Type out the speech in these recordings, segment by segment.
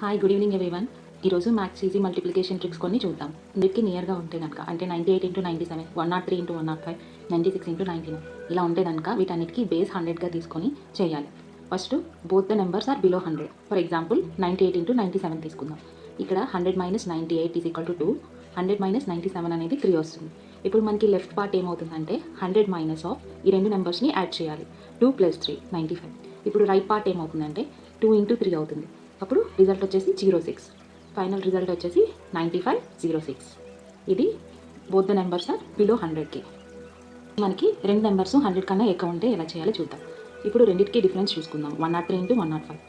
Hi good evening everyone. ఈరోజు maths easy multiplication tricks కొన్ని చూద్దాం. ఇందుకి నియర్గా ఉంటే కనుక అంటే 98 ఇంటూ 97, 103 ఇంటూ 105, 96 ఇంటూ 99 ఇలా ఉంటే కనుక వీటన్నిటికీ బేస్ 100గా తీసుకొని చేయాలి. First both the numbers are below 100. For example 98 into 97 తీసుకుందాం. ఇక్కడ 100 minus 98 is equal to 2, 100 minus 97 అనేది 3 వస్తుంది. ఇప్పుడు మనకి లెఫ్ట్ పార్ట్ ఏమవుతుందంటే 100 మైనస్ ఆఫ్ ఈ రెండు నెంబర్స్ని యాడ్ చేయాలి. 2 ప్లస్ 3 95. ఇప్పుడు రైట్ పార్ట్ ఏమవుతుందంటే 2 ఇంటూ 3 అవుతుంది. అప్పుడు రిజల్ట్ వచ్చేసి 06. ఫైనల్ రిజల్ట్ వచ్చేసి 9506. ఇది both the numbers are below 100కి. మనకి రెండు నెంబర్స్ 100 కన్నా ఎక్కువ ఉంటే ఎలా చేయాలో చూద్దాం. ఇప్పుడు రెండింటికి డిఫరెన్స్ చూసుకుందాం. 103 ఇంటూ 105.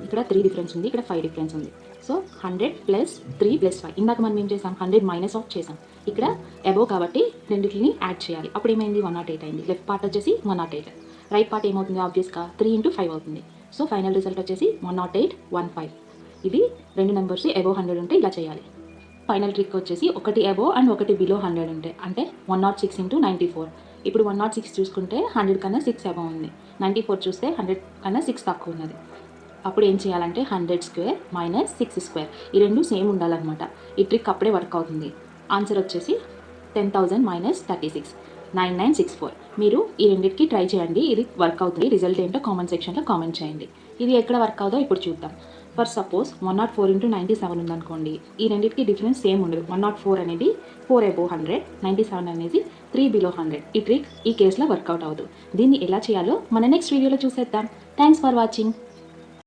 ఇక్కడ 3 డిఫరెన్స్ ఉంది, ఇక్కడ 5 డిఫరెన్స్ ఉంది. So 100 plus 3 plus 5. ఇందాక మనం ఏం చేసాం, 100 మైనస్ ఆఫ్ చేసాం. ఇక్కడ అబోవ్ కాబట్టి రెండింటిని యాడ్ చేయాలి. అప్పుడు ఏమైంది, 108 అయింది. లెఫ్ట్ పార్ట్ వచ్చేసి 108. రైట్ పార్ట్ ఏమవుతుంది, ఆబ్వియస్గా 3 ఇంటూ 5 అవుతుంది. సో ఫైనల్ రిజల్ట్ వచ్చేసి 10815. ఇది రెండు నెంబర్స్ అబోవ్ 100 ఉంటే ఇలా చేయాలి. ఫైనల్ ట్రిక్ వచ్చేసి ఒకటి అబోవ్ అండ్ ఒకటి బిలో 100 ఉంటే అంటే 106 ఇంటూ 94. ఇప్పుడు 106 చూసుకుంటే 100 కన్నా 6 అబోవ్ ఉంది. 94 చూస్తే 100 కన్నా 6 తక్కువ ఉన్నది. అప్పుడు ఏం చేయాలంటే 100 స్క్వేర్ మైనస్ 6 స్క్వేర్ ఈ రెండు సేమ్ ఉండాలన్నమాట. ఈ ట్రిక్ అప్పుడే వర్క్ అవుతుంది. ఆన్సర్ వచ్చేసి 10,000 మైనస్ 36, 9964. మీరు ఈ రెండింటికి ట్రై చేయండి, ఇది వర్క్ అవుతుంది. రిజల్ట్ ఏంటో కామెంట్ సెక్షన్లో కామెంట్ చేయండి. ఇది ఎక్కడ వర్క్ అవుతుందో ఇప్పుడు చూద్దాం. ఫర్ సపోజ్ 104 ఇంటూ 97 ఉందనుకోండి. ఈ రెండింటికి డిఫరెన్స్ సేమ్ ఉండదు. 104 అనేది 4 అబోవ్ 100, 97 అనేది 3 బిలో 100. ఈ ట్రిక్ ఈ కేసులో వర్కౌట్ అవ్వదు. దీన్ని ఎలా చేయాలో మన నెక్స్ట్ వీడియోలో చూసేద్దాం. Thanks for watching.